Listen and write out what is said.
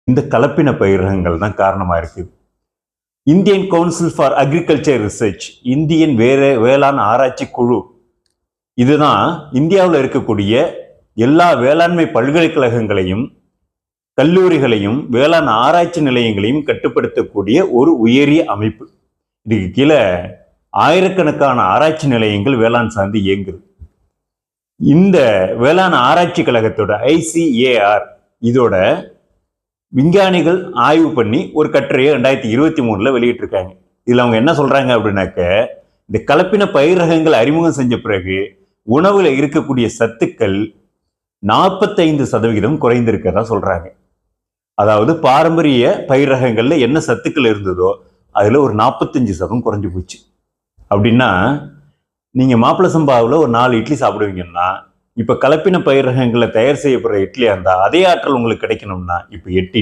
இந்த கலப்பின பயிர் ரகங்கள் தான் காரணமா இருக்கு. Indian council for agriculture research, Indian வேளாண் ஆராய்ச்சி குழு, இதுதான் இந்தியாவில் இருக்கக்கூடிய எல்லா வேளாண்மை பல்கலைக்கழகங்களையும் கல்லூரிகளையும் வேளாண் ஆராய்ச்சி நிலையங்களையும் கட்டுப்படுத்தக்கூடிய ஒரு உயரிய அமைப்பு. இதுக்கு கீழே ஆயிரக்கணக்கான ஆராய்ச்சி நிலையங்கள் வேளாண் சார்ந்து இயங்குது. இந்த வேளாண் ஆராய்ச்சி கழகத்தோட ICAR இதோட விஞ்ஞானிகள் ஆய்வு பண்ணி ஒரு கட்டுரையை 2023 வெளியிட்டிருக்காங்க. இதுல அவங்க என்ன சொல்றாங்க அப்படின்னாக்க, இந்த கலப்பின பயிர் ரகங்கள் அறிமுகம் செஞ்ச பிறகு உணவுல இருக்கக்கூடிய சத்துக்கள் 45% குறைந்திருக்கிறதா சொல்றாங்க. அதாவது பாரம்பரிய பயிர் ரகங்கள்ல என்ன சத்துக்கள் இருந்ததோ அதுல ஒரு 45% குறைஞ்சு போச்சு. அப்படின்னா நீங்க மாப்பிள சம்பாவில் ஒரு 4 இட்லி சாப்பிடுவீங்கன்னா, இப்ப கலப்பின பயிர் ரகங்களை தயார் செய்யப்படுற இட்லியா இருந்தா அதே ஆற்றல் உங்களுக்கு கிடைக்கணும்னா இப்ப 8 இட்லி